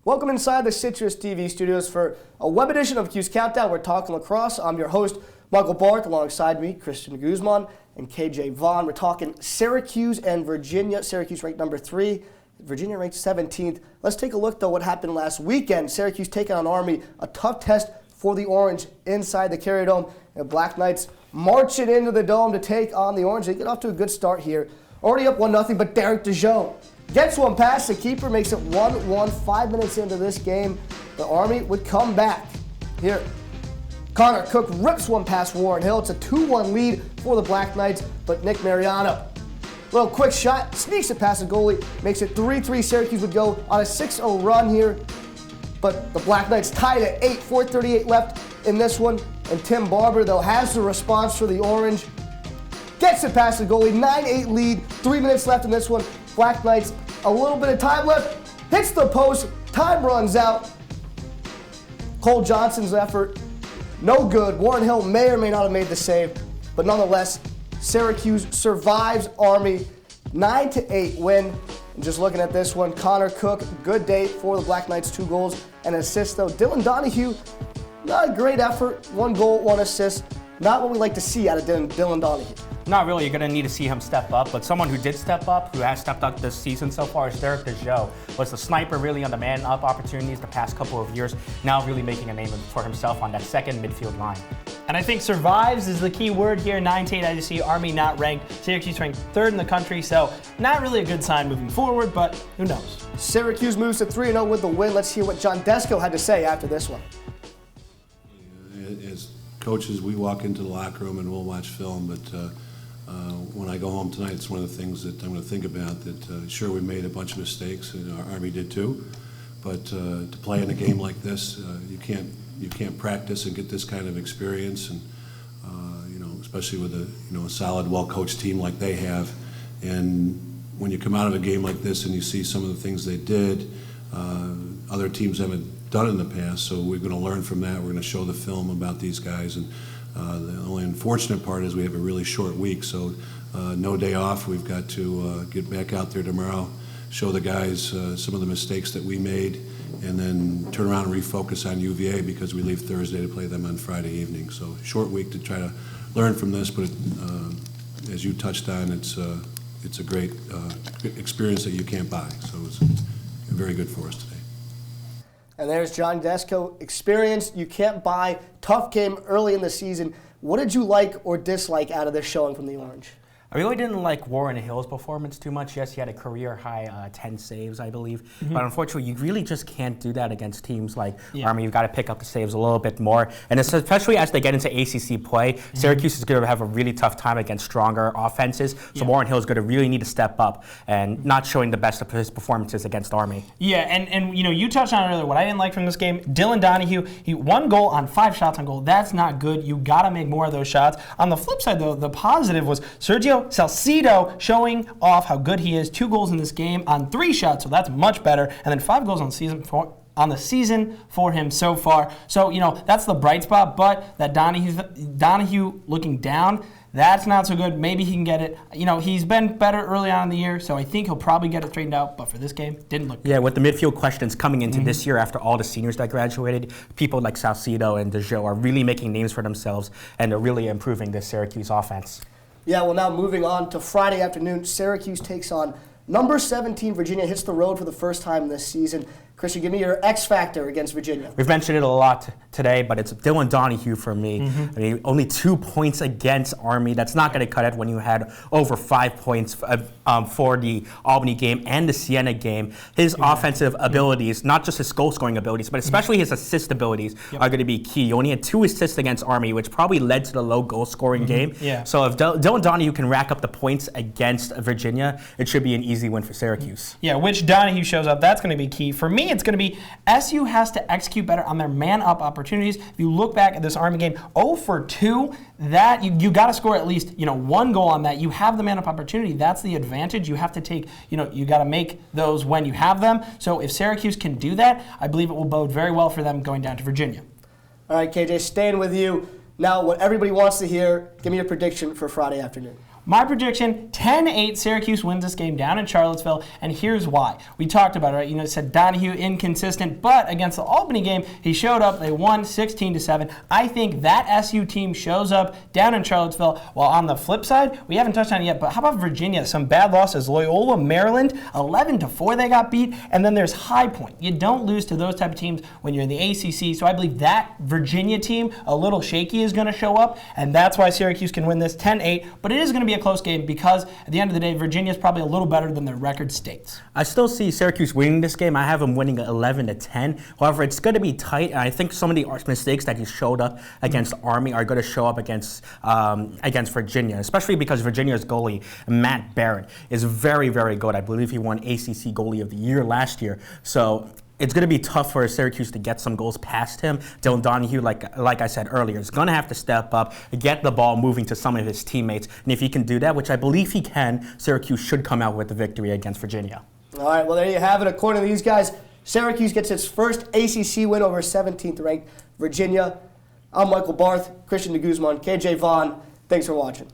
Welcome inside the CitrusTV studios for a web edition of Cuse Countdown. We're talking lacrosse. I'm your host, Michael Barth, alongside me, Guzman and KJ Vaughn. We're talking Syracuse and Virginia. Syracuse ranked number 3, Virginia ranked 17th. Let's take a look, though, what happened last weekend. Syracuse taking on Army, a tough test for the Orange inside the Carrier Dome. And Black Knights marching into the Dome to take on the Orange. They get off to a good start here. Already up 1-0, but Derek DeJong gets one past the keeper, makes it 1-1. 5 minutes into this game, the Army would come back. Here, Connor Cook rips one past Warren Hill. It's a 2-1 lead for the Black Knights, but Nick Mariano, little quick shot, sneaks it past the goalie, makes it 3-3. Syracuse would go on a 6-0 run here, but the Black Knights tied at 8, 4:38 left in this one, and Tim Barber, though, has the response for the Orange. Gets it past the goalie, 9-8 lead, 3 minutes left in this one. Black Knights, a little bit of time left, hits the post, time runs out. Cole Johnson's effort, no good. Warren Hill may or may not have made the save, but nonetheless, Syracuse survives Army, 9-8 win. And just looking at this one, Connor Cook, good day for the Black Knights, 2 goals and an assist though. Dylan Donahue, not a great effort, 1 goal, 1 assist. Not what we like to see out of Dylan Donahue. Not really. You're going to need to see him step up, but someone who did step up, who has stepped up this season so far, is Derek DeJong. Was the sniper really on the man-up opportunities the past couple of years, now really making a name for himself on that second midfield line. And I think survives is the key word here. 9-8, I just see Army not ranked. Syracuse ranked 3rd in the country, so not really a good sign moving forward, but who knows. Syracuse moves to 3-0 with the win. Let's hear what John Desko had to say after this one. As coaches, we walk into the locker room and we'll watch film, but when I go home tonight, it's one of the things that I'm going to think about, that sure, we made a bunch of mistakes, and our Army did too, but to play in a game like this, you can't practice and get this kind of experience, and especially with a solid, well-coached team like they have. And when you come out of a game like this and you see some of the things they did, other teams haven't done in the past, so we're going to learn from that. We're going to show the film about these guys, and the only unfortunate part is we have a really short week, so no day off. We've got to get back out there tomorrow, show the guys some of the mistakes that we made, and then turn around and refocus on UVA because we leave Thursday to play them on Friday evening. So short week to try to learn from this, but as you touched on, it's a great experience that you can't buy. So it's very good for us today. And there's John Desko, experience you can't buy, tough game early in the season. What did you like or dislike out of this showing from the Orange? I really didn't like Warren Hill's performance too much. Yes, he had a career-high 10 saves, I believe. Mm-hmm. But unfortunately, you really just can't do that against teams like Army. You've got to pick up the saves a little bit more. And especially as they get into ACC play, Syracuse is going to have a really tough time against stronger offenses. So Warren Hill is going to really need to step up, and not showing the best of his performances against Army. Yeah, and you touched on it earlier. What I didn't like from this game, Dylan Donahue, he 1 goal on 5 shots on goal. That's not good. You got to make more of those shots. On the flip side, though, the positive was Sergio Salcido showing off how good he is. 2 goals in this game on 3 shots, so that's much better. And then 5 goals on the season for him so far. So, that's the bright spot, but that Donahue looking down, that's not so good. Maybe he can get it. He's been better early on in the year, so I think he'll probably get it straightened out. But for this game, didn't look good. Yeah, with the midfield questions coming into this year after all the seniors that graduated, people like Salcido and DeJong are really making names for themselves, and they're really improving this Syracuse offense. Yeah, well, now moving on to Friday afternoon, Syracuse takes on number 17, Virginia, hits the road for the first time this season. Christian, give me your X factor against Virginia. We've mentioned it a lot today, but it's Dylan Donahue for me. I mean, only 2 points against Army. That's not going to cut it when you had over 5 points for the Albany game and the Siena game. His offensive abilities, not just his goal-scoring abilities, but especially his assist abilities are going to be key. He only had 2 assists against Army, which probably led to the low goal-scoring game. Yeah. So if Dylan Donahue can rack up the points against Virginia, it should be an easy win for Syracuse. Yeah, which Donahue shows up, that's going to be key. For me, it's going to be SU has to execute better on their man-up opportunities. If you look back at this Army game, 0 for 2, that you got to score at least 1 goal on that. You have the man-up opportunity. That's the advantage. You have to take, you got to make those when you have them. So if Syracuse can do that, I believe it will bode very well for them going down to Virginia. All right, KJ, staying with you. Now, what everybody wants to hear, give me your prediction for Friday afternoon. My prediction, 10-8, Syracuse wins this game down in Charlottesville, and here's why. We talked about it, right? It said Donahue inconsistent, but against the Albany game, he showed up. They won 16-7. I think that SU team shows up down in Charlottesville. While on the flip side, we haven't touched on it yet, but how about Virginia? Some bad losses. Loyola, Maryland, 11-4 they got beat, and then there's High Point. You don't lose to those type of teams when you're in the ACC, so I believe that Virginia team, a little shaky, is going to show up, and that's why Syracuse can win this 10-8, but it is going to be a close game because at the end of the day, Virginia is probably a little better than their record states. I still see Syracuse winning this game. I have them winning 11-10. However, it's going to be tight, and I think some of the mistakes that he showed up against Army are going to show up against Virginia, especially because Virginia's goalie, Matt Barrett, is very, very good. I believe he won ACC Goalie of the Year last year. So it's going to be tough for Syracuse to get some goals past him. Dylan Donahue, like I said earlier, is going to have to step up, get the ball moving to some of his teammates. And if he can do that, which I believe he can, Syracuse should come out with the victory against Virginia. All right, well, there you have it. According to these guys, Syracuse gets its first ACC win over 17th-ranked Virginia. I'm Michael Barth, Christian Guzman, KJ Vaughn. Thanks for watching.